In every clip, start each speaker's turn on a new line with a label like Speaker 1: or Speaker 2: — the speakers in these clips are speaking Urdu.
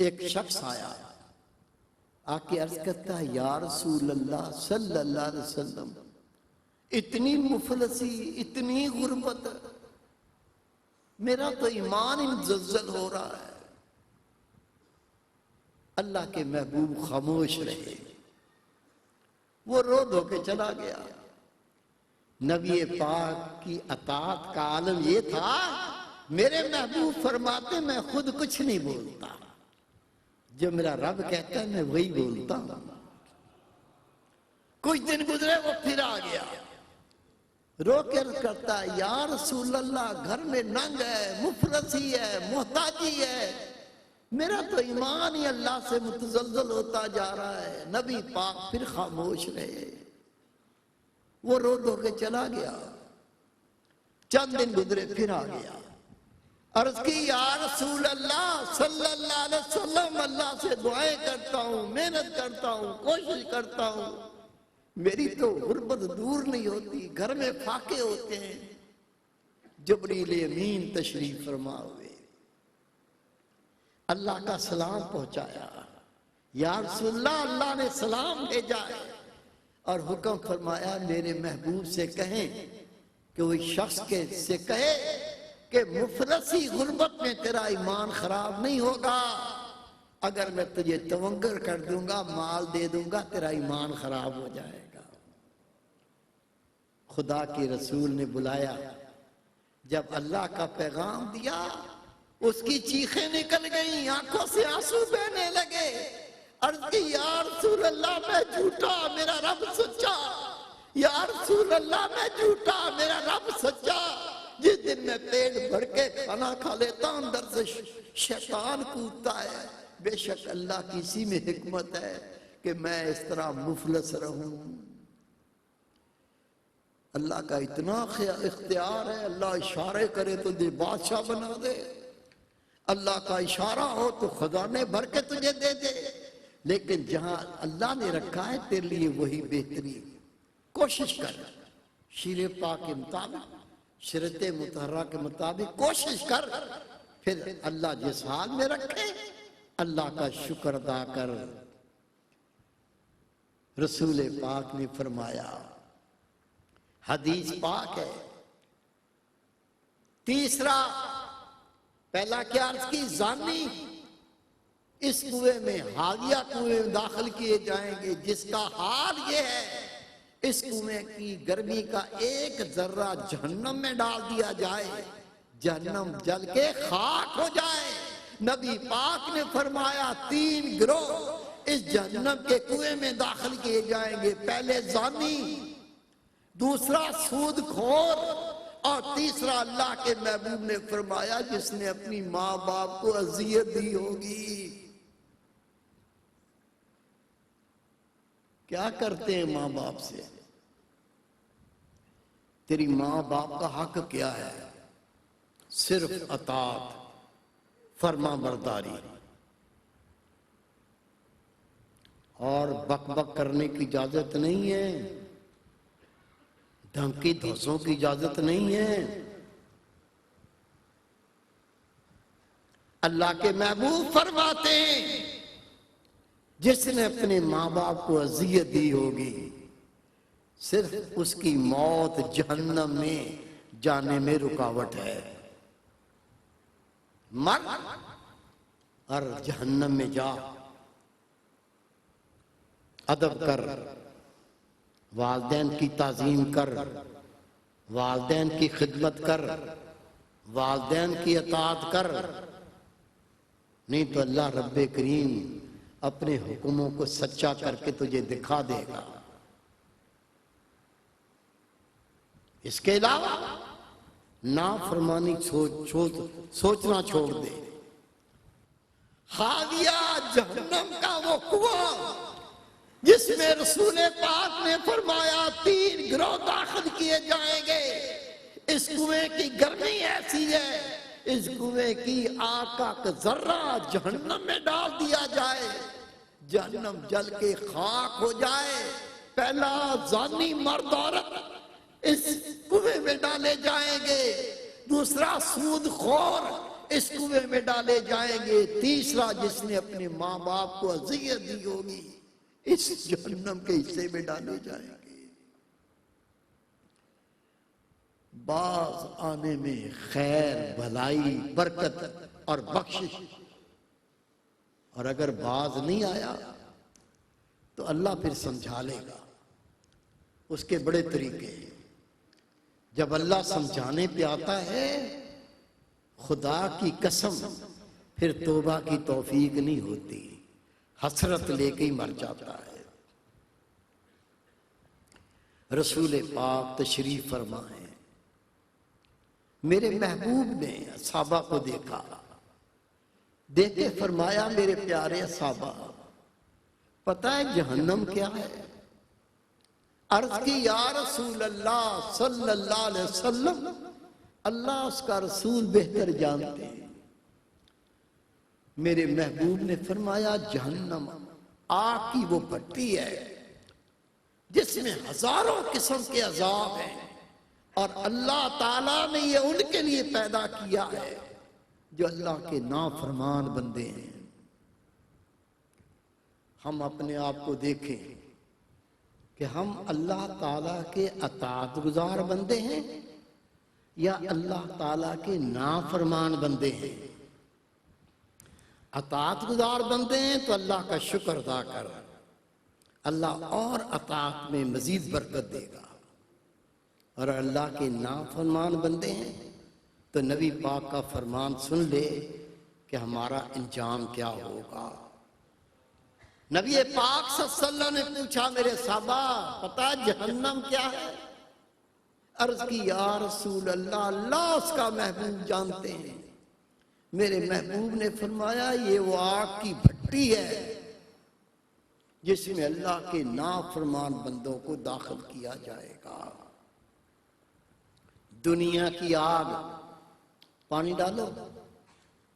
Speaker 1: ایک شخص آیا آ کے عرض کرتا ہے یا رسول اللہ صلی اللہ علیہ وسلم اتنی مفلسی اتنی غربت میرا تو ایمان مزلزل ہو رہا ہے۔ اللہ کے محبوب خاموش رہے، وہ رو دھو کے چلا گیا۔ نبی پاک کی اطاعت کا عالم یہ تھا، میرے محبوب فرماتے میں خود کچھ نہیں بولتا، جو میرا رب کہتا ہے میں وہی بولتا ہوں۔ کچھ دن گزرے وہ پھر آ گیا، رو کر کرتا ہے یا رسول اللہ گھر میں ننگ ہے، مفلسی ہے، محتاجی ہے، میرا تو ایمان ہی اللہ سے متزلزل ہوتا جا رہا ہے۔ نبی پاک پھر خاموش رہے، وہ رو دھو کے چلا گیا۔ چند دن گزرے پھر آ گیا، عرض کی یا رسول اللہ صلی اللہ علیہ وسلم اللہ سے دعائیں کرتا ہوں، محنت کرتا ہوں، کوشش کرتا ہوں، میری تو غربت دور نہیں ہوتی، گھر میں فاقے ہوتے ہیں۔ جبریل امین تشریف فرما ہوئے، اللہ کا سلام پہنچایا، یا رسول اللہ اللہ نے سلام بھیجا ہے اور حکم فرمایا میرے محبوب سے کہیں کہ وہ شخص سے کہے کہ مفلسی غربت میں تیرا ایمان خراب نہیں ہوگا، اگر میں تجھے تونگر کر دوں گا، مال دے دوں گا، تیرا ایمان خراب ہو جائے گا۔ خدا کے رسول نے بلایا، جب اللہ کا پیغام دیا اس کی چیخیں نکل گئیں، آنکھوں سے آنسو بہنے لگے، عرض کی یا رسول اللہ میں جھوٹا میرا رب سچا، یا رسول اللہ میں جھوٹا میرا رب سچا۔ جس دن میں پیٹ بھر کے کھانا کھا لیتا ہوں اندر سے شیطان کودتا ہے، بے شک اللہ کی اسی میں حکمت ہے کہ میں اس طرح مفلس رہوں۔ اللہ کا اتنا اختیار ہے، اللہ اشارے کرے تو تجھے بادشاہ بنا دے، اللہ کا اشارہ ہو تو خزانے بھر کے تجھے دے دے، لیکن جہاں اللہ نے رکھا ہے تیرے لیے وہی بہترین۔ کوشش کر، شیر پاک کے مطابق، شریعت مطہرہ کے مطابق کوشش کر، پھر اللہ جس حال میں رکھے اللہ کا شکر ادا کر۔ رسول پاک نے فرمایا، حدیث پاک ہے، تیسرا، پہلا کیا عرض کی، زانی اس کنویں میں، حاویہ کنویں میں داخل کیے جائیں گے جس کا حال یہ ہے اس کنویں کی گرمی کا ایک ذرہ جہنم میں ڈال دیا جائے، جہنم جل کے خاک ہو جائے۔ نبی پاک نے فرمایا 3 گروہ اس جہنم کے کنویں میں داخل کیے جائیں گے، پہلے زانی، دوسرا سود خور، اور تیسرا اللہ کے محبوب نے فرمایا جس نے اپنی ماں باپ کو اذیت دی ہوگی۔ کیا کرتے ہیں ماں باپ سے؟ تیری ماں باپ کا حق کیا ہے؟ صرف اطاعت، فرما برداری، اور بک بک کرنے کی اجازت نہیں ہے، دھمکی دھوسوں کی اجازت نہیں ہے۔ اللہ کے محبوب فرماتے ہیں جس نے اپنے ماں باپ کو اذیت دی ہوگی صرف اس کی موت جہنم میں جانے میں رکاوٹ ہے۔ مر اور جہنم میں جا، ادب کر، والدین کی تعظیم کر، والدین کی خدمت کر، والدین کی اطاعت کر، نہیں تو اللہ رب کریم اپنے حکموں کو سچا کر کے تجھے دکھا دے گا۔ اس کے علاوہ نافرمانی سوچنا چھوڑ دے۔ حاویہ جہنم کا وہ کنواں جس میں رسول پاک نے فرمایا 3 گروہ داخل کیے جائیں گے، اس کنویں کی گرمی ایسی ہے، اس کنویں کی آگ کا ذرہ جہنم میں ڈال دیا جائے، جہنم جل کے خاک ہو جائے۔ پہلا زانی مرد عورت اس کنویں میں ڈالے جائیں گے، دوسرا سود خور اس کنویں میں ڈالے جائیں گے، تیسرا جس نے اپنے ماں باپ کو اذیت دی ہوگی اس جہنم کے حصے میں ڈالے جائیں گے۔ باز آنے میں خیر، بھلائی، برکت اور بخشش، اور اگر باز نہیں آیا تو اللہ پھر سمجھا لے گا۔ اس کے بڑے طریقے ہیں۔ جب اللہ سمجھانے پہ آتا ہے، خدا کی قسم پھر توبہ کی توفیق نہیں ہوتی، حسرت لے کے ہی مر جاتا ہے۔ رسول پاک تشریف فرما ہے، میرے محبوب نے صحابہ کو دیکھا، دیکھ کے فرمایا میرے پیارے صحابہ، پتہ ہے جہنم کیا ہے؟ عرض کی یا رسول اللہ صلی اللہ علیہ وسلم، اللہ اس کا رسول بہتر جانتے ہیں۔ میرے محبوب نے فرمایا جہنم آگ کی وہ بھٹی ہے جس میں ہزاروں قسم کے عذاب ہیں، اور اللہ تعالیٰ نے یہ ان کے لیے پیدا کیا ہے جو اللہ کے نافرمان بندے ہیں۔ ہم اپنے آپ کو دیکھیں کہ ہم اللہ تعالیٰ کے اطاعت گزار بندے ہیں یا اللہ تعالیٰ کے نافرمان بندے ہیں۔ اطاعت گزار بندے ہیں تو اللہ کا شکر ادا کر، اللہ اور اطاعت میں مزید برکت دے گا، اور اللہ کے نافرمان بندے ہیں تو نبی پاک کا فرمان سن لے کہ ہمارا انجام کیا ہوگا۔ نبی پاک صلی اللہ علیہ وسلم نے پوچھا میرے صحابہ پتہ جہنم کیا ہے؟ عرض کی یا رسول اللہ، اللہ اس کا محبوب جانتے ہیں۔ میرے محبوب نے فرمایا یہ وہ آگ کی بھٹی ہے جس میں اللہ کے نافرمان بندوں کو داخل کیا جائے گا۔ دنیا کی آگ پانی ڈالو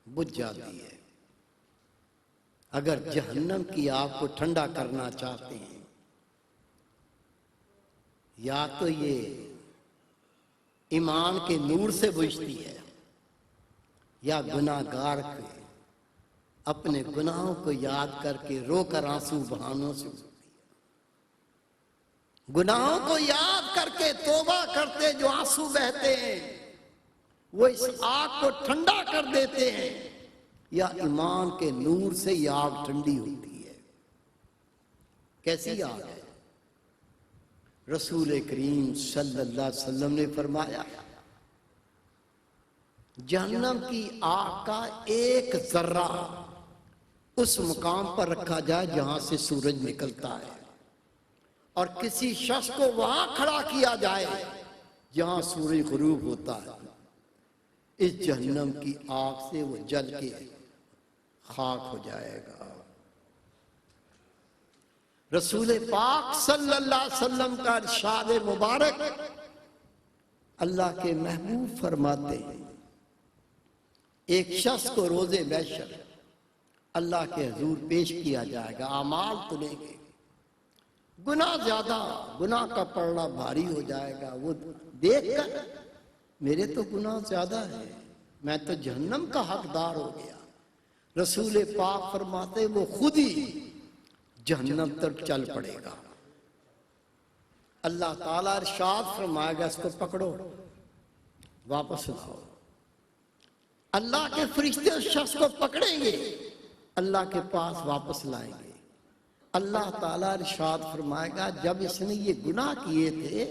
Speaker 1: بجھ جاتی ہے، اگر جہنم کی آگ کو ٹھنڈا کرنا چاہتے ہیں یا تو یہ ایمان کے نور سے بجھتی ہے یا گناہ گار کے اپنے گناہوں کو یاد کر کے رو کر آنسو بہانوں سے بجھتی ہے۔ گناہوں کو یاد کر کے توبہ کرتے جو آنسو بہتے ہیں وہ اس آگ کو ٹھنڈا کر دیتے ہیں، یا ایمان کے نور سے یہ آگ ٹھنڈی ہوتی ہے۔ کیسی آگ ہے؟ رسول کریم صلی اللہ علیہ وسلم نے فرمایا جہنم کی آگ کا ایک ذرہ اس مقام پر رکھا جائے جہاں سے سورج نکلتا ہے، اور کسی شخص کو وہاں کھڑا کیا جائے جہاں سورج غروب ہوتا ہے، اس جہنم کی آگ سے وہ جل کے خاک ہو جائے گا۔ رسول پاک صلی اللہ علیہ وسلم کا ارشاد مبارک، اللہ کے محبوب فرماتے ہیں ایک شخص کو روز محشر اللہ کے حضور پیش کیا جائے گا، اعمال تلیں گے، گناہ زیادہ، گناہ کا پڑنا بھاری ہو جائے گا، وہ دیکھ کر میرے تو گناہ زیادہ ہے، میں تو جہنم کا حقدار ہو گیا۔ رسول پاک فرماتے وہ خود ہی جہنم تک چل پڑے گا۔ اللہ تعالیٰ ارشاد فرمائے گا اس کو پکڑو واپس لاؤ۔ اللہ کے فرشتے اس شخص کو پکڑیں گے، اللہ کے پاس واپس لائیں گے۔ اللہ تعالیٰ ارشاد فرمائے گا جب اس نے یہ گناہ کیے تھے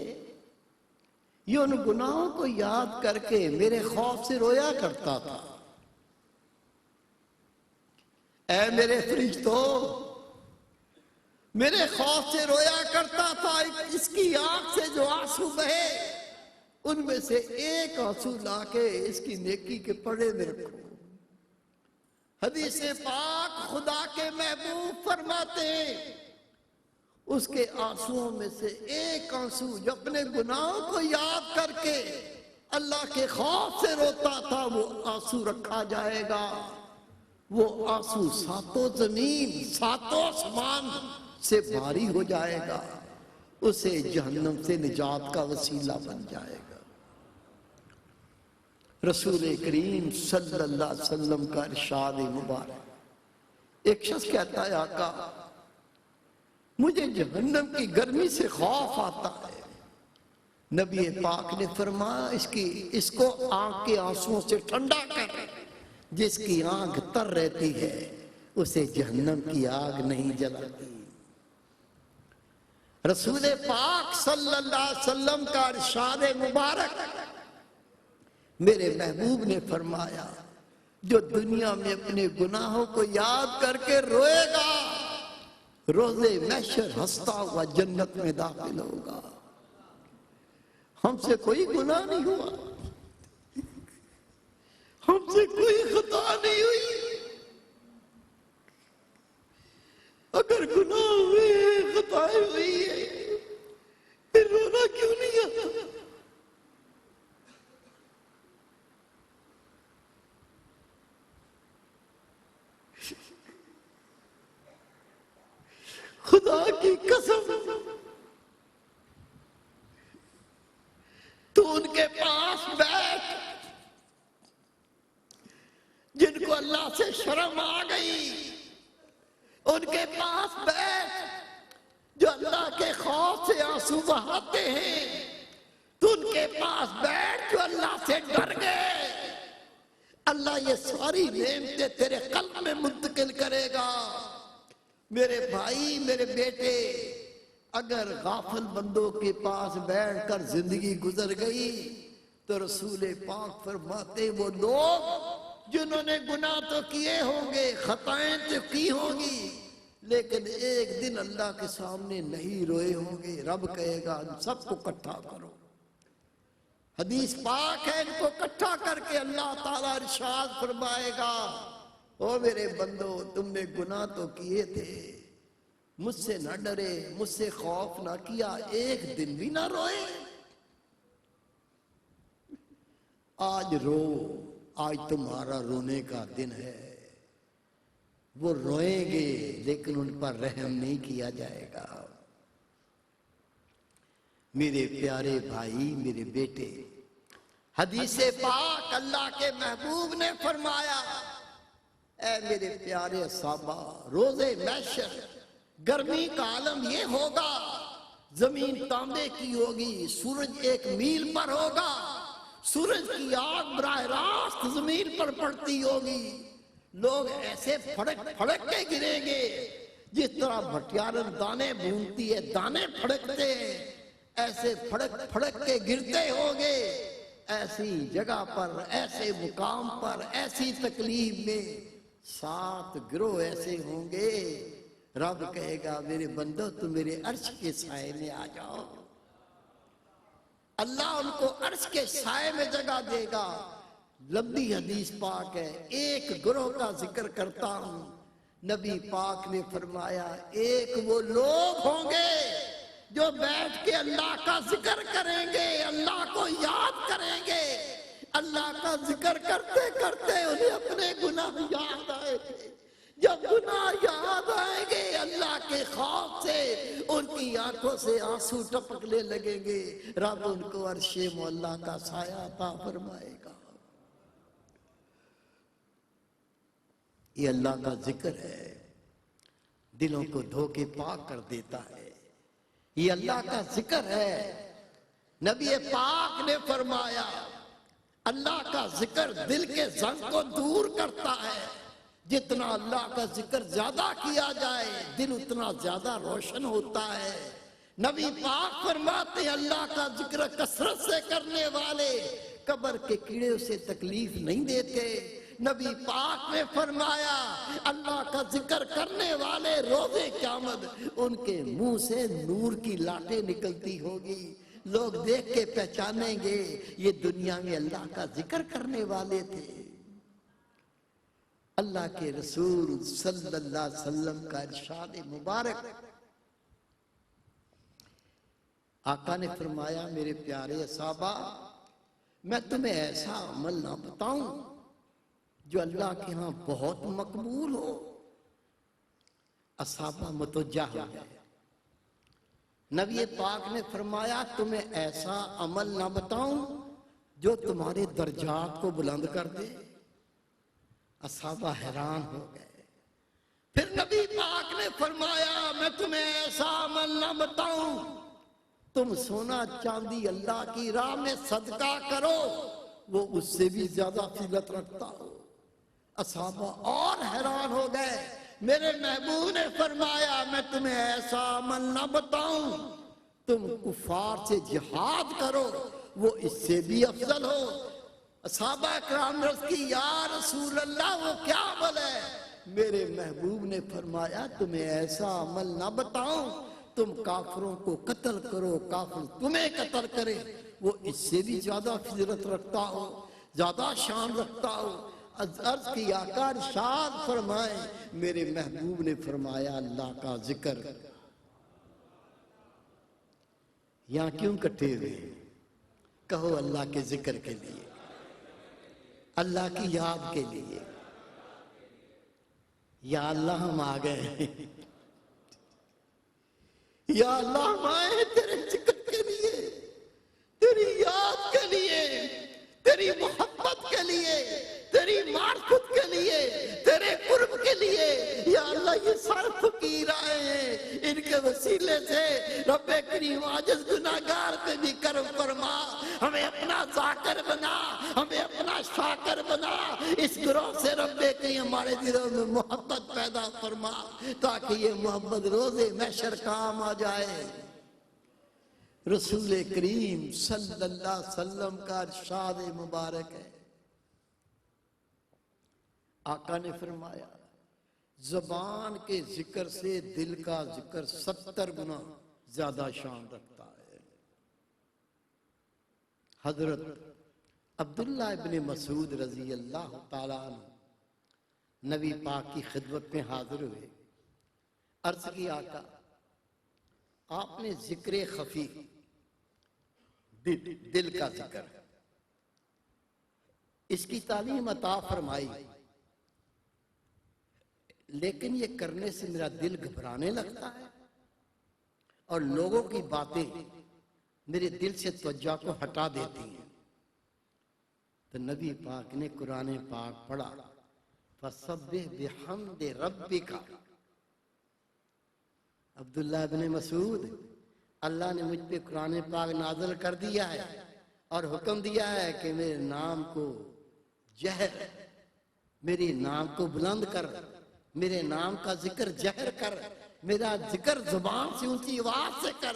Speaker 1: یہ ان گناہوں کو یاد کر کے میرے خوف سے رویا کرتا تھا، اے میرے فرشتوں میرے خوف سے رویا کرتا تھا، اس کی آنکھ سے جو آنسو بہے ان میں سے ایک آنسو لا کے اس کی نیکی کے پڑے میں رکھو۔ حدیث پاک خدا کے محبوب فرماتے ہیں اس کے آنسوؤں میں سے ایک آنسو جو اپنے گناہوں کو یاد کر کے اللہ کے خوف سے روتا تھا وہ آنسو رکھا جائے گا۔ وہ آنسو ساتوں زمین ساتوں آسمان سے بھاری ہو جائے گا، اسے جہنم سے نجات کا وسیلہ بن جائے گا۔ رسول کریم صلی اللہ علیہ وسلم کا ارشاد مبارک، ایک شخص کہتا ہے آقا مجھے جہنم کی گرمی سے خوف آتا ہے، نبی پاک نے فرمایا اس کو آنکھ کے آنسوؤں سے ٹھنڈا کر، جس کی آنکھ تر رہتی ہے اسے جہنم کی آگ نہیں جلاتی۔ رسول پاک صلی اللہ علیہ وسلم کا ارشاد مبارک، میرے محبوب نے فرمایا جو دنیا میں اپنے گناہوں کو یاد کر کے روئے گا، روز محشر ہنستا ہوا جنت میں داخل ہوگا۔ ہم سے کوئی گناہ نہیں ہوا، ہم سے کوئی خطا نہیں ہوئی، اگر گناہ ہوئے خطائیں ہوئی ہے پھر رونا کیوں نہیں آتا؟ خدا کی قسم تو ان کے پاس بیٹھ جن کو اللہ سے شرم آ گئی، ان کے پاس بیٹھ جو اللہ کے خوف سے آنسو بہاتے ہیں، تو ان کے پاس بیٹھ جو اللہ سے ڈر گئے، اللہ یہ ساری نعمتیں تیرے قلب میں منتقل کرے گا۔ میرے بھائی، میرے بیٹے، اگر غافل بندوں کے پاس بیٹھ کر زندگی گزر گئی تو رسول پاک فرماتے وہ لوگ جنہوں نے گناہ تو کیے ہوں گے، خطائیں تو کی ہوں گی، لیکن ایک دن اللہ کے سامنے نہیں روئے ہوں گے۔ رب کہے گا ان سب کو اکٹھا کرو، حدیث پاک ہے، ان کو اکٹھا کر کے اللہ تعالیٰ ارشاد فرمائے گا او میرے بندو تم نے گناہ تو کیے تھے، مجھ سے نہ ڈرے، مجھ سے خوف نہ کیا، ایک دن بھی نہ روئے، آج رو، آج تمہارا رونے کا دن ہے۔ وہ روئیں گے لیکن ان پر رحم نہیں کیا جائے گا۔ میرے پیارے بھائی، میرے بیٹے، حدیث پاک اللہ کے محبوب نے فرمایا اے میرے پیارے صحابہ، روز محشر گرمی کا عالم یہ ہوگا، زمین تانبے کی ہوگی، سورج ایک میل پر ہوگا، سورج کی آگ براہ راست زمین پر پڑتی ہوگی، لوگ ایسے پھڑک پھڑک کے گریں گے جس طرح بھٹیارن دانے بھونتی ہے، دانے پھڑکتے ہیں، ایسے پھڑک پھڑک کے گرتے ہوگے، ایسی جگہ پر، ایسے مقام پر، ایسی تکلیف میں 7 گروہ ایسے ہوں گے، رب کہے گا میرے بندو تم میرے عرش کے سائے میں آ جاؤ۔ اللہ ان کو عرش کے سائے میں جگہ دے گا۔ لمبی حدیث پاک ہے، ایک گروہ کا ذکر کرتا ہوں، نبی پاک نے فرمایا ایک وہ لوگ ہوں گے جو بیٹھ کے اللہ کا ذکر کریں گے، اللہ کو یاد کریں گے، اللہ کا ذکر کرتے کرتے انہیں اپنے گناہ یاد آئے گے، جب گناہ یاد آئیں گے اللہ کے خوف سے ان کی آنکھوں سے آنسو ٹپکنے لگیں گے، رب ان کو عرش مولا کا سایہ عطا فرمائے گا۔ یہ اللہ کا ذکر ہے، دلوں کو دھو کے پاک کر دیتا ہے، یہ اللہ کا ذکر ہے۔ نبی پاک نے فرمایا اللہ کا ذکر دل کے زنگ کو دور کرتا ہے، جتنا اللہ کا ذکر زیادہ کیا جائے دل اتنا زیادہ روشن ہوتا ہے۔ نبی پاک فرماتے ہیں اللہ کا ذکر کثرت سے کرنے والے قبر کے کیڑے اسے تکلیف نہیں دیتے۔ نبی پاک نے فرمایا اللہ کا ذکر کرنے والے روز قیامت ان کے منہ سے نور کی لاٹیں نکلتی ہوگی، لوگ دیکھ کے پہچانیں گے یہ دنیا میں اللہ کا ذکر کرنے والے تھے۔ اللہ کے رسول صلی اللہ علیہ وسلم کا ارشاد مبارک، آقا نے فرمایا میرے پیارے صحابہ میں تمہیں ایسا عمل نہ بتاؤں جو اللہ کے ہاں بہت مقبول ہو؟ صحابہ متوجہ ہو گئے۔ نبی پاک نے فرمایا تمہیں ایسا عمل نہ بتاؤں جو تمہارے درجات کو بلند کر دے۔ اصحابہ حیران ہو گئے۔ پھر نبی پاک نے فرمایا میں تمہیں ایسا عمل نہ بتاؤں، تم سونا چاندی اللہ کی راہ میں صدقہ کرو، وہ اس سے بھی زیادہ فضیلت رکھتا ہو۔ اصحابہ اور حیران ہو گئے۔ میرے محبوب نے فرمایا میں تمہیں ایسا عمل نہ بتاؤں، تم کفار سے جہاد کرو، وہ اس سے بھی افضل ہو۔ صحابہ کرام عرض کی یا رسول اللہ وہ کیا عمل ہے؟ میرے محبوب نے فرمایا تمہیں ایسا عمل نہ بتاؤں، تم کافروں کو قتل کرو، کافر تمہیں قتل کرے، وہ اس سے بھی زیادہ فضیلت رکھتا ہو، زیادہ شان رکھتا ہو۔ عرض کی آقا ارشاد فرمائے، میرے محبوب نے فرمایا اللہ کا ذکر۔ یہاں کیوں کٹھے ہوئے؟ کہو اللہ کے ذکر کے لیے، اللہ کی یاد کے لیے۔ یا اللہ ہم آ گئے، یا اللہ ہم آئے تیرے ذکر کے لیے، تیری یاد کے لیے، تیری محبت کے لیے، تیری معرفت کے لیے، تیرے قرب کے لیے۔ یا اللہ یہ سارے فقیر آئے ہیں، ان کے وسیلے سے رب کریم عاجز گناہگار پہ بھی کرم فرما، ہمیں اپنا ذاکر بنا، ہمیں اپنا شاکر بنا۔ اس گروہ سے رب کریم ہمارے دلوں میں محبت پیدا فرما، تاکہ یہ محبت روز محشر کام آ جائے۔ رسول کریم صلی اللہ علیہ وسلم کا ارشاد مبارک ہے، آقا نے فرمایا زبان کے ذکر سے دل کا ذکر 70 گنا زیادہ شان رکھتا ہے۔ حضرت عبداللہ ابن مسعود رضی اللہ تعالیٰ عنہ نبی پاک کی خدمت میں حاضر ہوئے۔ عرض کی آقا آپ نے ذکر خفی، دل کا ذکر، اس کی تعلیم عطا فرمائی، لیکن یہ کرنے سے میرا دل گھبرانے لگتا ہے اور لوگوں کی باتیں میرے دل سے توجہ کو ہٹا دیتی ہیں۔ تو نبی پاک نے قرآن پاک پڑھا، فَسَبِّحْ بِحَمْدِ رَبِّكَ۔ عبداللہ بن مسعود، اللہ نے مجھ پہ قرآن پاک نازل کر دیا ہے اور حکم دیا ہے کہ میرے نام کو جہر، میرے نام کو بلند کر، میرے نام کا ذکر جہر کر، میرا ذکر زبان سے اونچی آواز سے کر۔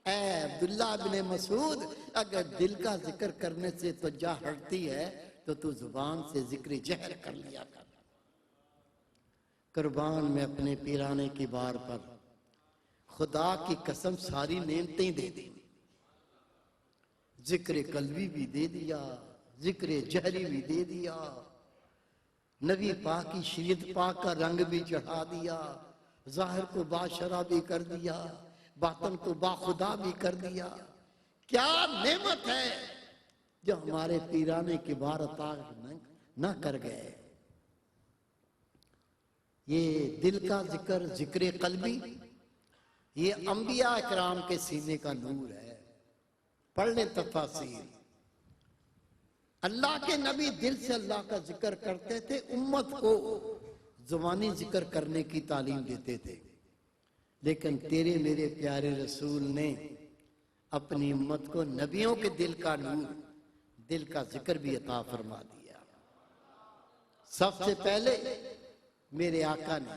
Speaker 1: اے عبداللہ بن مسعود، اگر دل کا ذکر کرنے سے توجہ ہٹتی ہے تو زبان سے ذکر جہر کر لیا کر۔ قربان میں اپنے پیرانے کی بار پر خدا کی قسم ساری نعمتیں دے دی، ذکر قلبی بھی دے دیا، ذکر جہری بھی دے دیا، نبی پاک کی شریعت پاک کا رنگ بھی چڑھا دیا، ظاہر کو باشرہ بھی کر دیا، باطن کو باخدا بھی کر دیا۔ کیا نعمت ہے جو ہمارے پیرانے کی بار عطا نہ کر گئے۔ یہ دل کا ذکر، ذکر قلبی، یہ انبیاء اکرام کے سینے کا نور ہے۔ پڑھ لیں تفاسیر۔ اللہ کے نبی دل سے اللہ کا ذکر کرتے تھے، امت کو زبانی ذکر کرنے کی تعلیم دیتے تھے، لیکن تیرے میرے پیارے رسول نے اپنی امت کو نبیوں کے دل کا نور، دل کا ذکر بھی عطا فرما دیا۔ سب سے پہلے میرے آقا نے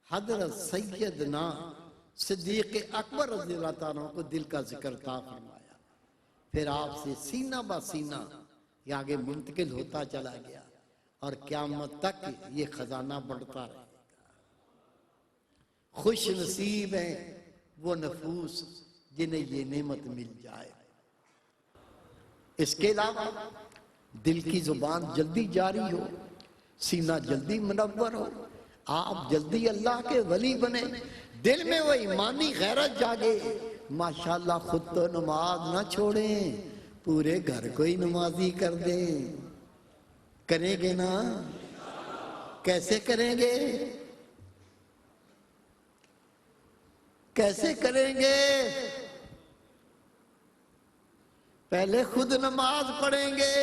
Speaker 1: حضرت سیدنا صدیق اکبر رضی اللہ تعالیٰ کو دل کا ذکر عطا فرمایا، پھر آپ سے سینہ بہ سینہ یہ آگے منتقل ہوتا چلا گیا اور قیامت تک یہ خزانہ بڑھتا رہے گا۔ خوش نصیب ہیں وہ نفوس جنہیں یہ نعمت مل جائے۔ اس کے علاوہ دل کی زبان جلدی جاری ہو، سینہ جلدی منور ہو، آپ جلدی اللہ کے ولی بنے، دل میں وہ ایمانی غیرت جاگے۔ ماشاءاللہ خود تو نماز نہ چھوڑیں، پورے گھر کو ہی نمازی کر دیں۔ کریں گے نا؟ کیسے کریں گے؟ کیسے کریں گے؟ پہلے خود نماز پڑھیں گے،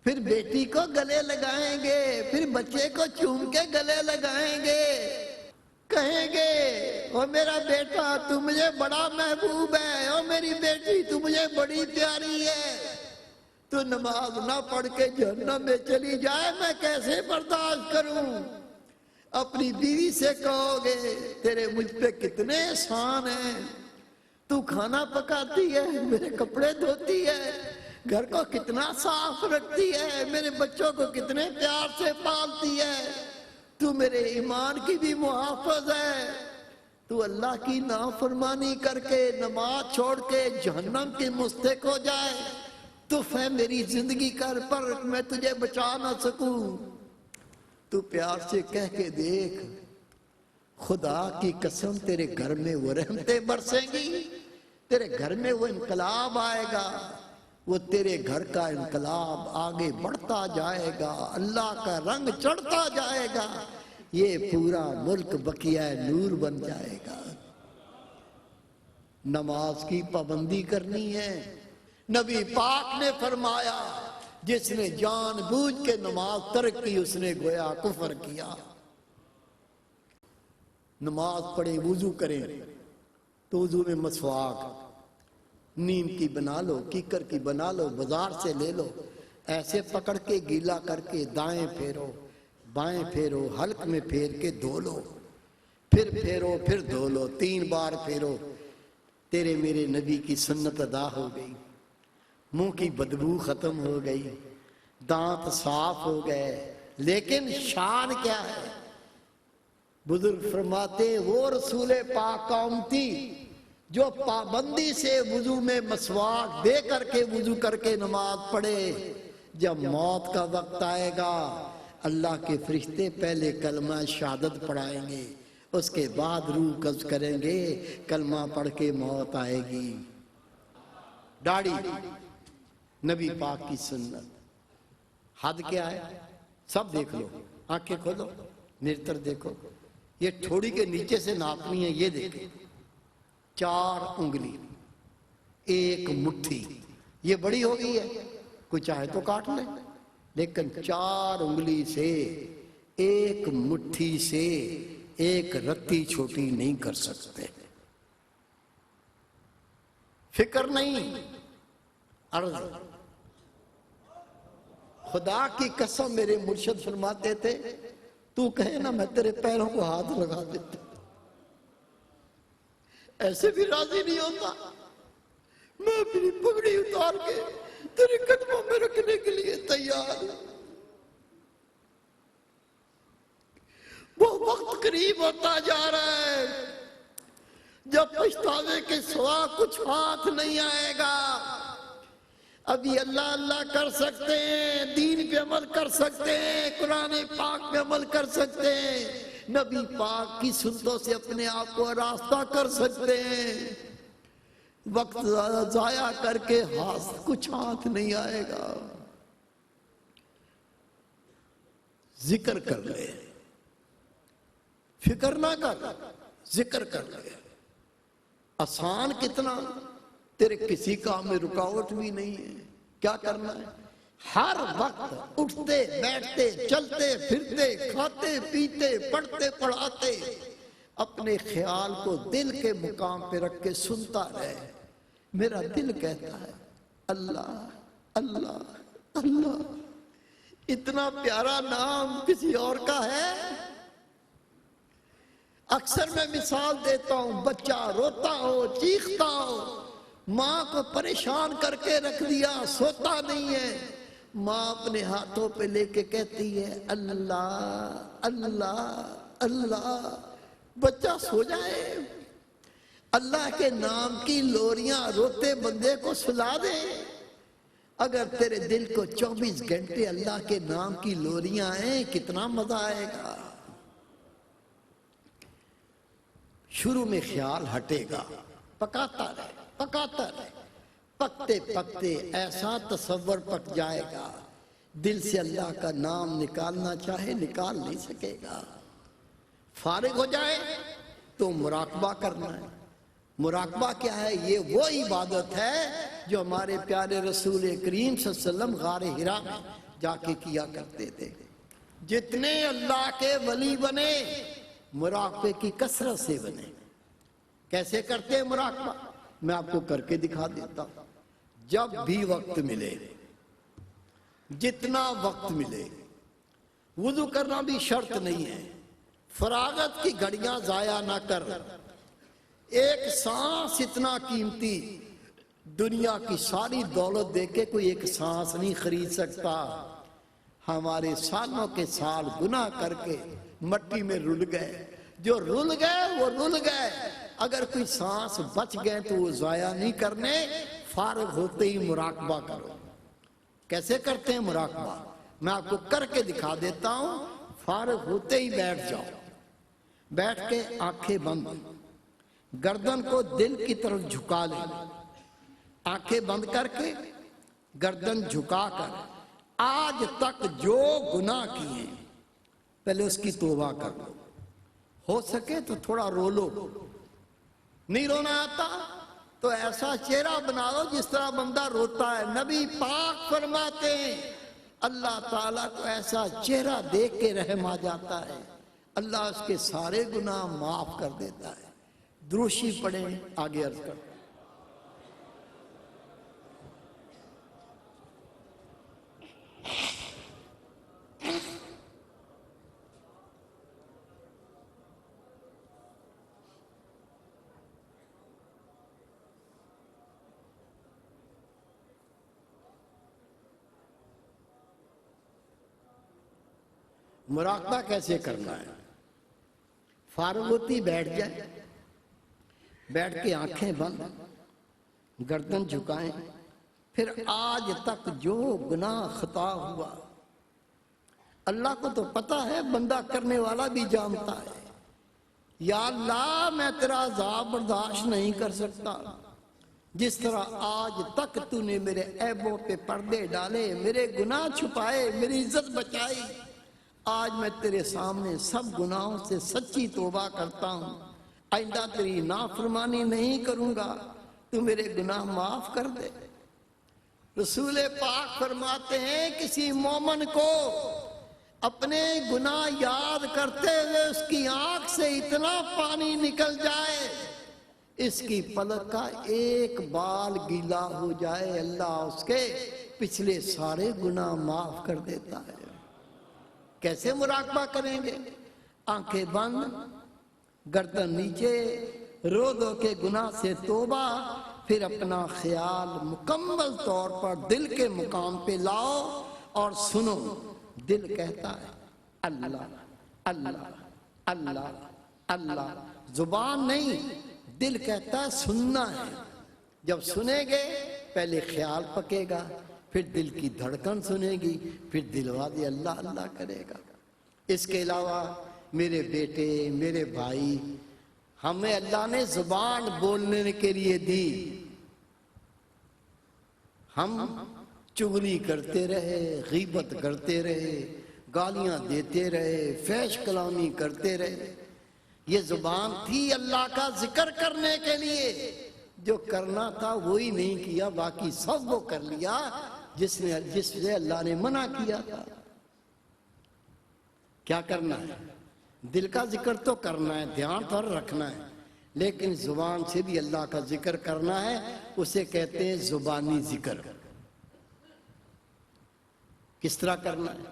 Speaker 1: پھر بیٹی کو گلے لگائیں گے، پھر بچے کو چوم کے گلے لگائیں گے، کہیں گے او میرا بیٹا تو مجھے بڑا محبوب ہے، او میری بیٹی تو مجھے بڑی پیاری ہے، تو نماز نہ پڑھ کے جہنم میں چلی جائے میں کیسے برداشت کروں؟ اپنی بیوی سے کہو گے تیرے مجھ پہ کتنے احسان ہیں، تو کھانا پکاتی ہے، میرے کپڑے دھوتی ہے، گھر کو کتنا صاف رکھتی ہے، میرے بچوں کو کتنے پیار سے پالتی ہے، تو میرے ایمان کی بھی محافظ ہے، تو اللہ کی نافرمانی کر کے نماز چھوڑ کے جہنم کی مستحق ہو جائے تو فے میری زندگی کر پر میں تجھے بچا نہ سکوں۔ تو پیار سے کہہ کے دیکھ، خدا کی قسم تیرے گھر میں وہ رحمتیں برسیں گی، تیرے گھر میں وہ انقلاب آئے گا، وہ تیرے گھر کا انقلاب آگے بڑھتا جائے گا، اللہ کا رنگ چڑھتا جائے گا، یہ پورا ملک بقیہ نور بن جائے گا۔ نماز کی پابندی کرنی ہے۔ نبی پاک نے فرمایا جس نے جان بوجھ کے نماز ترک کی اس نے گویا کفر کیا۔ نماز پڑھیں، وضو کریں تو وضو میں مسواک نیم کی بنا لو، کیکر کی بنا لو، بازار سے لے لو، ایسے پکڑ کے گیلا کر کے دائیں پھیرو بائیں پھیرو، حلق میں پھیر کے دھو لو، پھر پھیرو پھر دھو لو، 3 بار پھیرو، تیرے میرے نبی کی سنت ادا ہو گئی، منہ کی بدبو ختم ہو گئی، دانت صاف ہو گئے۔ لیکن شان کیا ہے؟ بزرگ فرماتے وہ رسول پاک کا امتی جو پابندی سے وضو میں مسواک دے کر کے وضو کر کے نماز پڑھے، جب موت کا وقت آئے گا اللہ کے فرشتے پہلے کلمہ شہادت پڑھائیں گے، اس کے بعد روح قبض کریں گے، کلمہ پڑھ کے موت آئے گی۔ داڑھی نبی پاک کی سنت، حد کیا ہے؟ سب دیکھ لو، آنکھیں کھولو، میری طرف دیکھو، یہ ٹھوڑی کے نیچے سے ناپنی ہے، یہ دیکھیں 4 انگلی 1 مٹھی، یہ بڑی ہو گئی ہے، کوئی چاہے تو کاٹ لے، لیکن 4 انگلی سے 1 مٹھی سے 1 رتی چھوٹی نہیں کر سکتے۔ فکر نہیں، عرض خدا کی قسم میرے مرشد فرماتے تھے تو کہے نا میں تیرے پیروں کو ہاتھ لگا دیتا، ایسے بھی راضی نہیں ہوتا، میں اپنی پگڑی اتار کے تیرے قدموں میں رکھنے کے لیے تیار ہوں۔ وہ وقت قریب ہوتا جا رہا ہے جب پچھتاوے کے سوا کچھ ہاتھ نہیں آئے گا۔ ابھی اللہ اللہ کر سکتے ہیں، دین پہ عمل کر سکتے ہیں، قرآن پاک پہ عمل کر سکتے ہیں، نبی پاک کی سنتوں سے اپنے آپ کو راستہ کر سکتے ہیں، وقت ضائع کر کے کچھ ہاتھ نہیں آئے گا۔ ذکر کر لے، فکر نہ کر، ذکر کر لے، آسان کتنا، تیرے کسی کام میں رکاوٹ بھی نہیں ہے۔ کیا کرنا ہے؟ ہر وقت اٹھتے بیٹھتے چلتے پھرتے کھاتے پیتے پڑھتے پڑھاتے اپنے خیال کو دل کے مقام پہ رکھ کے سنتا رہے۔ میرا دل کہتا ہے اللہ اللہ اللہ، اتنا پیارا نام کسی اور کا ہے؟ اکثر میں مثال دیتا ہوں، بچہ روتا ہو چیختا ہو، ماں کو پریشان کر کے رکھ دیا، سوتا نہیں ہے، ماں اپنے ہاتھوں پہ لے کے کہتی ہے اللہ اللہ اللہ، بچہ سو جائے۔ اللہ کے نام کی لوریاں روتے بندے کو سلا دے۔ اگر تیرے دل کو 24 گھنٹے اللہ کے نام کی لوریاں ہیں، کتنا مزہ آئے گا۔ شروع میں خیال ہٹے گا، پکاتا رہے پکاتا رہے، پکتے پکتے ایسا تصور پک جائے گا، دل سے اللہ کا نام نکالنا چاہے نکال نہیں سکے گا۔ فارغ ہو جائے تو مراقبہ کرنا ہے، مراقبہ کیا ہے؟ یہ وہ عبادت ہے جو ہمارے پیارے رسول کریم صلی اللہ علیہ وسلم غار حرا میں جا کے کیا کرتے تھے۔ جتنے اللہ کے ولی بنے مراقبے کی کثرت سے بنے۔ کیسے کرتے ہیں مراقبہ؟ میں آپ کو کر کے دکھا دیتا ہوں۔ جب بھی وقت ملے، جتنا وقت ملے، وضو کرنا بھی شرط نہیں ہے، فراغت کی گھڑیاں ضائع نہ کر۔ ایک سانس اتنا قیمتی، دنیا کی ساری دولت دے کے کوئی ایک سانس نہیں خرید سکتا۔ ہمارے سالوں کے سال گناہ کر کے مٹی میں رل گئے، جو رل گئے وہ رل گئے۔ اگر کوئی سانس بچ گئے تو وہ ضائع نہیں کرنے، فارغ ہوتے ہی مراقبہ کرو۔ کیسے کرتے ہیں مراقبہ؟ میں آپ کو کر کے دکھا دیتا ہوں۔ فارغ ہوتے ہی بیٹھ جاؤ، بیٹھ کے آنکھیں بند، گردن کو دل کی طرف جھکا لیں، آنکھیں بند کر کے گردن جھکا کر آج تک جو گناہ کیے پہلے اس کی توبہ کر لو۔ ہو سکے تو تھوڑا رو لو، نہیں رونا آتا تو ایسا چہرہ بنا لو جس طرح بندہ روتا ہے۔ نبی پاک فرماتے ہیں اللہ تعالیٰ کو ایسا چہرہ دیکھ کے رحم آ جاتا ہے، اللہ اس کے سارے گناہ معاف کر دیتا ہے۔ دروشی پڑھیں، آگے عرض کریں۔ مراقبہ کیسے کرنا ہے؟ فارغ ہوتی بیٹھ جائے، بیٹھ کے آنکھیں بند، گردن جھکائیں، پھر آج تک جو گناہ خطا ہوا اللہ کو تو پتہ ہے، بندہ کرنے والا بھی جانتا ہے۔ یا اللہ میں تیرا عذاب برداشت نہیں کر سکتا، جس طرح آج تک تو نے میرے عیبوں پہ پردے ڈالے، میرے گناہ چھپائے، میری عزت بچائی، آج میں تیرے سامنے سب گناہوں سے سچی توبہ کرتا ہوں، آئندہ تیری نافرمانی نہیں کروں گا، تو میرے گناہ معاف کر دے۔ رسول پاک فرماتے ہیں کسی مومن کو اپنے گناہ یاد کرتے ہوئے اس کی آنکھ سے اتنا پانی نکل جائے، اس کی پلک کا ایک بال گیلا ہو جائے، اللہ اس کے پچھلے سارے گناہ معاف کر دیتا ہے۔ کیسے مراقبہ کریں گے؟ آنکھیں بند، گردن نیچے، رو دو کے گناہ سے توبہ، پھر اپنا خیال مکمل طور پر دل کے مقام پہ لاؤ اور سنو۔ دل کہتا ہے اللہ اللہ اللہ اللہ، زبان نہیں، دل کہتا ہے سننا ہے۔ جب سنیں گے پہلے خیال پکے گا، پھر دل کی دھڑکن سنے گی، پھر دل والے اللہ اللہ کرے گا۔ اس کے علاوہ میرے بیٹے، میرے بھائی، ہمیں اللہ نے زبان بولنے کے لیے دی، ہم چغلی کرتے رہے، غیبت کرتے رہے، گالیاں دیتے رہے، فحش کلامی کرتے رہے۔ یہ زبان تھی اللہ کا ذکر کرنے کے لیے، جو کرنا تھا وہی نہیں کیا، باقی سب وہ کر لیا جس سے اللہ نے منع کیا تھا۔ کیا کرنا ہے؟ دل کا ذکر تو کرنا ہے، دھیان پر رکھنا ہے، لیکن زبان سے بھی اللہ کا ذکر کرنا ہے، اسے کہتے ہیں زبانی ذکر۔ کس طرح کرنا ہے؟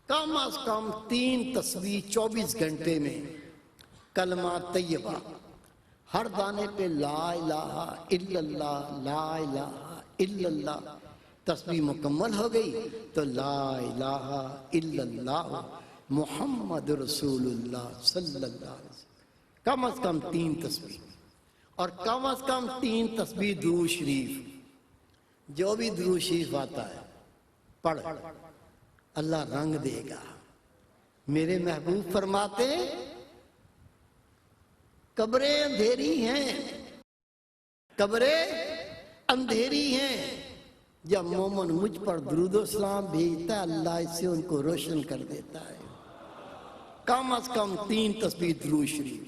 Speaker 1: کم از کم 3 تسبیح 24 گھنٹے میں، کلمہ طیبہ، ہر دانے پہ لا الہ الا اللہ، لا الہ الا اللہ۔ تسبیح مکمل ہو گئی تو لا الہ الا اللہ محمد رسول اللہ صلی اللہ علیہ وسلم، کم از کم 3 تسبیح، اور کم از کم 3 تسبیح درود شریف۔ جو بھی درود شریف آتا ہے پڑھ، اللہ رنگ دے گا۔ میرے محبوب فرماتے قبریں اندھیری ہیں، قبریں اندھیری ہیں، جب مومن مجھ پر درود و سلام بھیجتا ہے اللہ اس سے ان کو روشن کر دیتا ہے۔ کم از کم 3 تسبیح درود شریف۔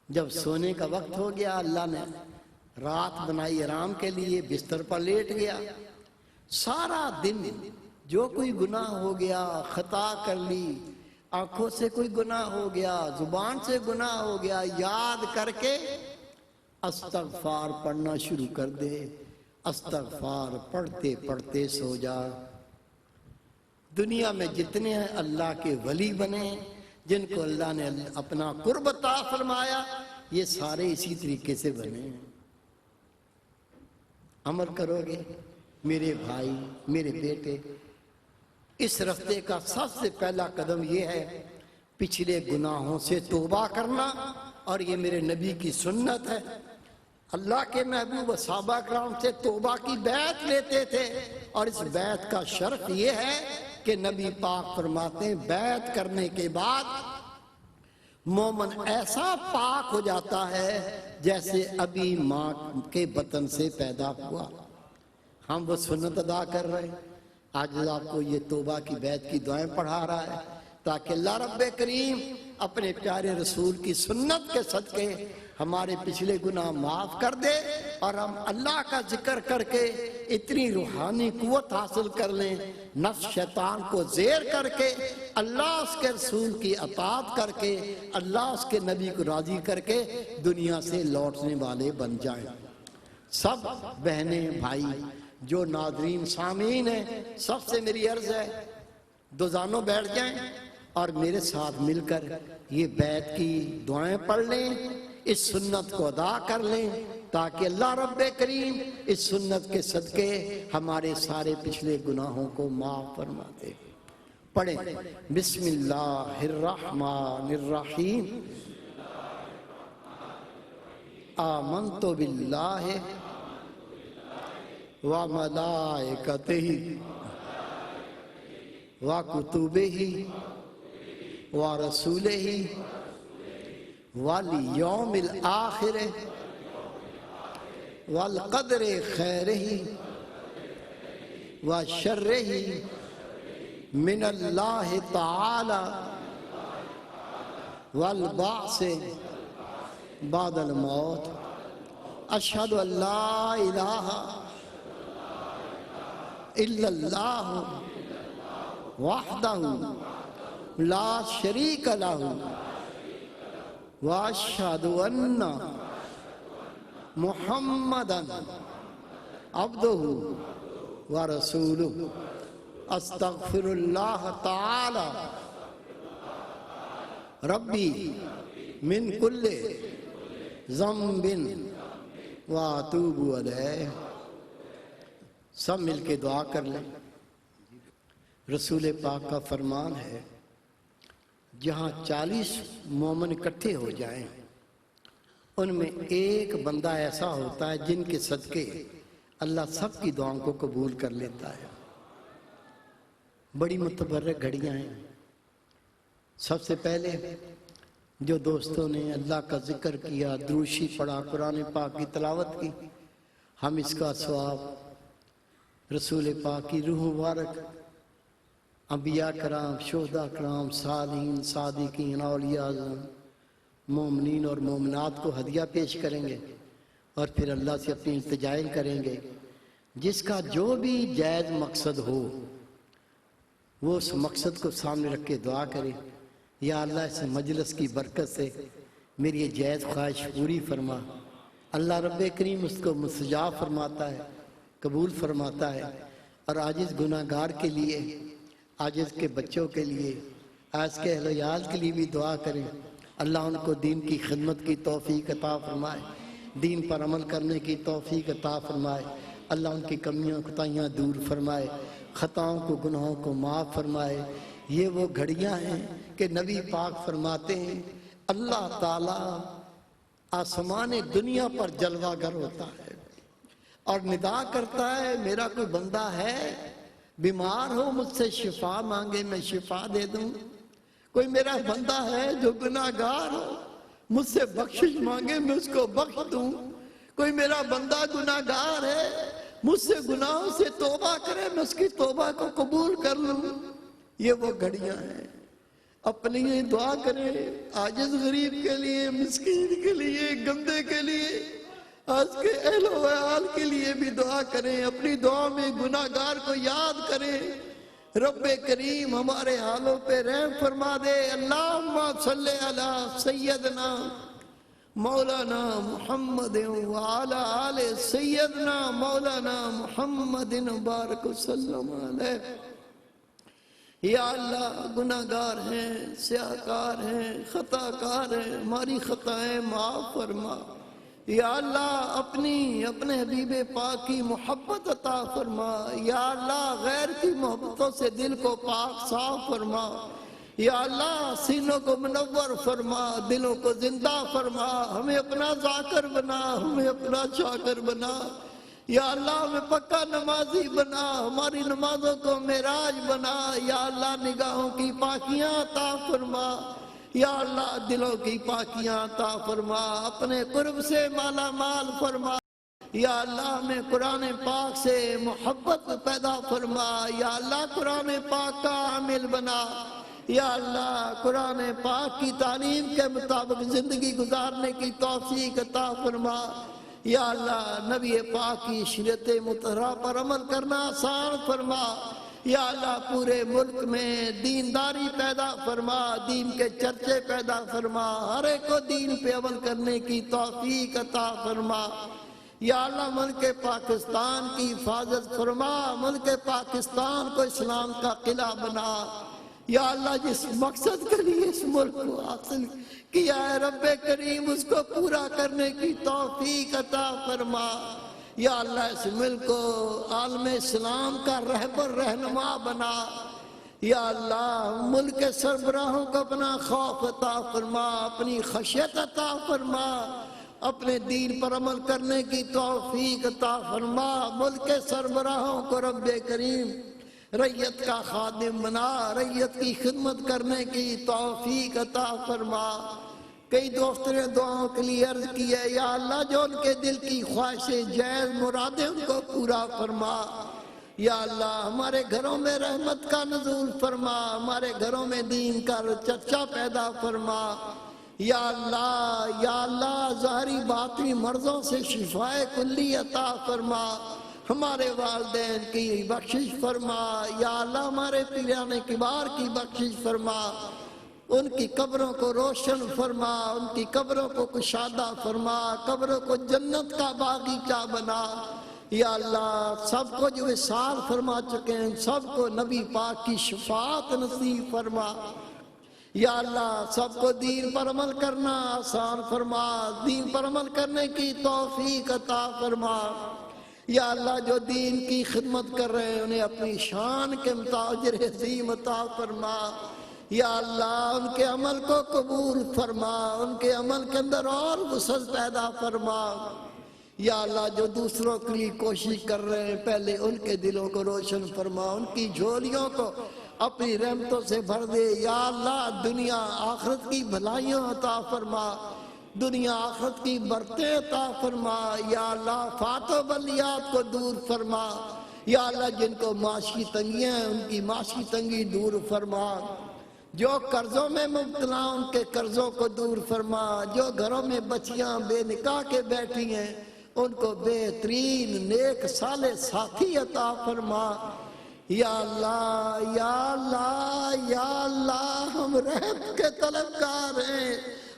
Speaker 1: جب سونے کا وقت ہو گیا، اللہ نے رات بنائی آرام کے لیے، بستر پر لیٹ گیا۔ سارا دن جو کوئی گناہ ہو گیا، خطا کر لی، آنکھوں سے کوئی گناہ ہو گیا، زبان سے گناہ ہو گیا، یاد کر کے استغفار پڑھنا شروع کر دے۔ استغفار پڑھتے پڑھتے سو جا۔ دنیا میں جتنے ہیں اللہ کے ولی بنے، جن کو اللہ نے اپنا قرب عطا فرمایا، یہ سارے اسی طریقے سے بنے ہیں۔ عمل کرو گے میرے بھائی، میرے بیٹے، اس راستے کا سب سے پہلا قدم یہ ہے پچھلے گناہوں سے توبہ کرنا، اور یہ میرے نبی کی سنت ہے۔ اللہ کے محبوب صحابہ کرام سے توبہ کی بیعت لیتے تھے، اور اس بیعت کا شرط یہ ہے کہ نبی پاک فرماتے ہیں بیعت کرنے کے بعد مومن ایسا پاک ہو جاتا ہے جیسے ابھی ماں کے بطن سے پیدا ہوا۔ ہم وہ سنت ادا کر رہے ہیں۔ آج آپ کو یہ توبہ کی بیعت کی دعائیں پڑھا رہا ہے تاکہ اللہ رب کریم اپنے پیارے رسول کی سنت کے صدقے ہمارے پچھلے گناہ معاف کر دے، اور ہم اللہ کا ذکر کر کے اتنی روحانی قوت حاصل کر لیں، نفس شیطان کو زیر کر کے، اللہ اس کے رسول کی اطاعت کر کے، اللہ اس کے نبی کو راضی کر کے دنیا سے لوٹنے والے بن جائیں۔ سب بہنیں بھائی جو ناظرین سامعین ہیں، سب سے میری عرض ہے دو زانوں بیٹھ جائیں اور میرے ساتھ مل کر یہ بیعت کی دعائیں پڑھ لیں، اس سنت کو ادا کر لیں، تاکہ اللہ رب کریم اس سنت کے صدقے ہمارے سارے پچھلے گناہوں کو معاف فرما دے۔ پڑھیں بسم اللہ الرحمن الرحیم۔ آمنت باللہ وملائکتہ وکتبہ ورسولہ والیوم الآخر والقدر خیرہ وشرہ من اللہ تعالی والبعث بعد الموت۔ اشہد ان لا الہ الا اللہ وحدہ لا شریک لہ واشہد ان محمدا عبدہ ورسولہ۔ استغفر اللہ تعالی ربی من کل ذنب واتوب الیہ۔ سب مل کے دعا کر لیں۔ رسول پاک کا فرمان ہے جہاں 40 مومن اکٹھے ہو جائیں ان میں ایک بندہ ایسا ہوتا ہے جن کے صدقے اللہ سب کی دعاؤں کو قبول کر لیتا ہے۔ بڑی متبرک گھڑیاں ہیں۔ سب سے پہلے جو دوستوں نے اللہ کا ذکر کیا، دروشی پڑھا، قرآن پاک کی تلاوت کی، ہم اس کا ثواب رسول پاک کی روح مبارک، انبیاء کرام، شہداء کرام، صالحین، صادقین، اولیاء اعظم، مومنین اور مومنات کو ہدیہ پیش کریں گے، اور پھر اللہ سے اپنی التجائیں کریں گے۔ جس کا جو بھی جائز مقصد ہو وہ اس مقصد کو سامنے رکھ کے دعا کرے، یا اللہ اس مجلس کی برکت سے میری یہ جائز خواہش پوری فرما۔ اللہ رب کریم اس کو مستجاب فرماتا ہے، قبول فرماتا ہے۔ اور عاجز گناہگار کے لیے، عاجز کے بچوں کے لیے، آج کے اہل و عیال کے لیے بھی دعا کریں، اللہ ان کو دین کی خدمت کی توفیق عطا فرمائے، دین پر عمل کرنے کی توفیق عطا فرمائے، اللہ ان کی کمیاں کوتاہیاں دور فرمائے، خطاؤں کو گناہوں کو معاف فرمائے۔ یہ وہ گھڑیاں ہیں کہ نبی پاک فرماتے ہیں اللہ تعالیٰ آسمان دنیا پر جلوہ گر ہوتا ہے اور ندا کرتا ہے میرا کوئی بندہ ہے بیمار ہو مجھ سے شفا مانگے میں شفا دے دوں، کوئی میرا بندہ ہے جو گناہ گار ہو مجھ سے بخشش مانگے میں اس کو بخش دوں، کوئی میرا بندہ گناہ گار ہے مجھ سے گناہوں سے توبہ کرے میں اس کی توبہ کو قبول کر لوں۔ یہ وہ گھڑیاں ہیں۔ اپنی ہی دعا کریں، عاجز غریب کے لیے، مسکین کے لیے، گندے کے لیے، آج کے اہل و عیال کے لیے بھی دعا کریں، اپنی دعا میں گناہگار کو یاد کریں۔ رب کریم ہمارے حالوں پہ رحم فرما دے۔ اللہم صلی علی سیدنا مولانا محمد وعلی آل سیدنا مولانا محمد بارک وسلم علیہ۔ یا اللہ گناہگار ہیں، سیاہکار ہیں، خطا کار ہیں، ہماری خطائیں معاف فرما۔ یا اللہ اپنے حبیب پاک کی محبت عطا فرما۔ یا اللہ غیر کی محبتوں سے دل کو پاک صاف فرما۔ یا اللہ سینوں کو منور فرما، دلوں کو زندہ فرما، ہمیں اپنا ذاکر بنا، ہمیں اپنا شاکر بنا۔ یا اللہ ہمیں پکا نمازی بنا، ہماری نمازوں کو معراج بنا۔ یا اللہ نگاہوں کی پاکیاں عطا فرما۔ یا اللہ دلوں کی پاکیاں عطا فرما، اپنے قرب سے مالا مال فرما۔ یا اللہ ہمیں قرآن پاک سے محبت پیدا فرما۔ یا اللہ قرآن پاک کا عامل بنا۔ یا اللہ قرآن پاک کی تعلیم کے مطابق زندگی گزارنے کی توفیق عطا فرما۔ یا اللہ نبی پاک کی شریعت مطہرہ پر عمل کرنا آسان فرما۔ یا اللہ پورے ملک میں دینداری پیدا فرما، دین کے چرچے پیدا فرما، ہر ایک کو دین پہ عمل کرنے کی توفیق عطا فرما۔ یا اللہ ملک پاکستان کی حفاظت فرما، ملک پاکستان کو اسلام کا قلعہ بنا۔ یا اللہ جس مقصد کے لیے اس ملک کو حاصل کیا ہے رب کریم اس کو پورا کرنے کی توفیق عطا فرما۔ یا اللہ اس ملک کو عالم اسلام کا رہبر رہنما بنا۔ یا اللہ ملک کے سربراہوں کو اپنا خوف عطا فرما، اپنی خشیت عطا فرما، اپنے دین پر عمل کرنے کی توفیق عطا فرما۔ ملک کے سربراہوں کو رب کریم رعیت کا خادم بنا، رعیت کی خدمت کرنے کی توفیق عطا فرما۔ کئی دوستوں نے دعاؤں کے لیے عرض کی ہے، یا اللہ جو ان کے دل کی خواہشیں جائز مرادیں ان کو پورا فرما۔ یا اللہ ہمارے گھروں میں رحمت کا نزول فرما، ہمارے گھروں میں دین کا چرچا پیدا فرما۔ یا اللہ ظاہری باطنی مرضوں سے شفائے کلی عطا فرما، ہمارے والدین کی بخشش فرما۔ یا اللہ ہمارے پیران کبار کی بخشش فرما، ان کی قبروں کو روشن فرما، ان کی قبروں کو کشادہ فرما، قبروں کو جنت کا باغیچہ بنا۔ یا اللہ سب کو جو وصال فرما چکے ہیں سب کو نبی پاک کی شفاعت نصیب فرما۔ یا اللہ سب کو دین پر عمل کرنا آسان فرما، دین پر عمل کرنے کی توفیق عطا فرما۔ یا اللہ جو دین کی خدمت کر رہے ہیں انہیں اپنی شان کے مطابق اجر عظیم عطا فرما۔ یا اللہ ان کے عمل کو قبول فرما، ان کے عمل کے اندر اور وسعت پیدا فرما۔ یا اللہ جو دوسروں کے لیے کوشش کر رہے ہیں پہلے ان کے دلوں کو روشن فرما، ان کی جھولیوں کو اپنی رحمتوں سے بھر دے۔ یا اللہ دنیا آخرت کی بھلائیوں عطا فرما، دنیا آخرت کی برکتیں عطا فرما۔ یا اللہ فات و بلیات کو دور فرما۔ یا اللہ جن کو معاشی تنگیاں ہیں ان کی معاشی تنگی دور فرما، جو قرضوں میں مبتلا ان کے قرضوں کو دور فرما، جو گھروں میں بچیاں بے نکاح کے بیٹھی ہیں ان کو بہترین نیک صالح ساتھی عطا فرما۔ یا اللہ یا اللہ یا اللہ ہم رحم کے طلبگار ہیں،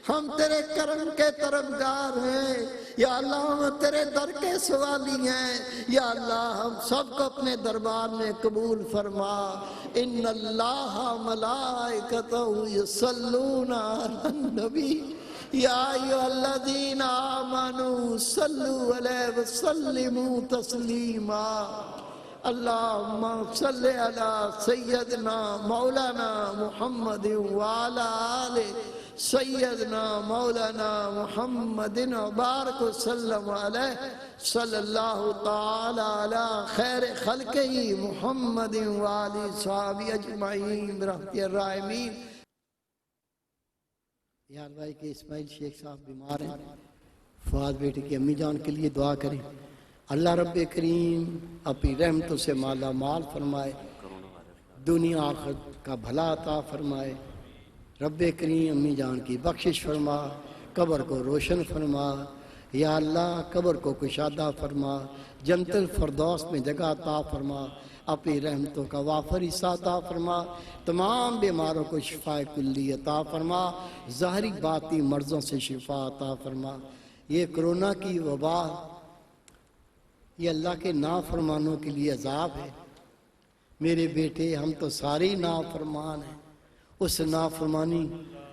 Speaker 1: ہم تیرے کرم کے طلبگار ہیں۔ یا اللہ ہم تیرے در کے سوالی ہیں۔ یا اللہ ہم سب کو اپنے دربار میں قبول فرما۔ ان اللہ ملائکتہ یصلون علی النبی یا ایھا الذین آمنوا صلوا علیہ وسلموا تسلیما۔ اللہم صلی علی سیدنا مولانا محمد وعلی آل سیدنا مولانا محمد بارک وسلم علیہ صلی اللہ تعالی علی خیر خلقہ محمد وآلہ صحابہ اجمعین برحمتہ الراحمین۔ یار بھائی کہ اسماعیل شیخ صاحب بیمار ہیں، فؤاد بیٹے کی امی جان کے لیے دعا کریں، اللہ رب کریم اپنی رحمتوں سے مالا مال فرمائے، دنیا آخرت کا بھلا عطا فرمائے،
Speaker 2: رب کریم امی جان کی بخشش فرما، قبر کو روشن فرما، یا اللہ قبر کو کشادہ فرما، جنت الفردوس میں جگہ عطا فرما، اپنی رحمتوں کا وافر حصہ عطا فرما، تمام بیماروں کو شفا کلی عطا فرما، ظاہری باطنی مرضوں سے شفا عطا فرما۔ یہ کرونا کی وبا یہ اللہ کے نافرمانوں کے لیے عذاب ہے۔ میرے بیٹے ہم تو سارے نافرمان ہیں، اس نافرمانی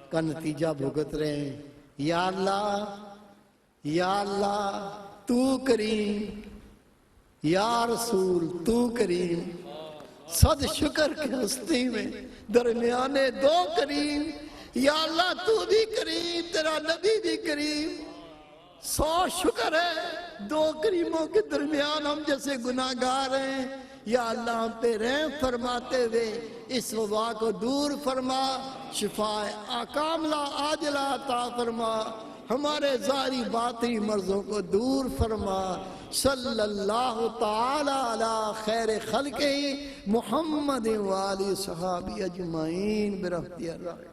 Speaker 2: کا نتیجہ بھگت رہے ہیں۔ یا اللہ تو کریم، یا رسول تو کریم، صد شکر کی ہستی میں درمیانے دو کریم۔ یا اللہ تو بھی کریم، تیرا نبی بھی کریم، 100 شکر ہے دو کریموں کے درمیان ہم جیسے گناہگار ہیں۔ یا اللہ ہم پہ رحم فرماتے ہوئے اس وبا کو دور فرما، شفا کاملہ عاجلہ عطا فرما، ہمارے ظاہری باطنی مرضوں کو دور فرما۔ صلی اللہ تعالی علی خیر خلقہ محمد و آلہ صحابہ اجمعین برحمتہ یا رحمہ۔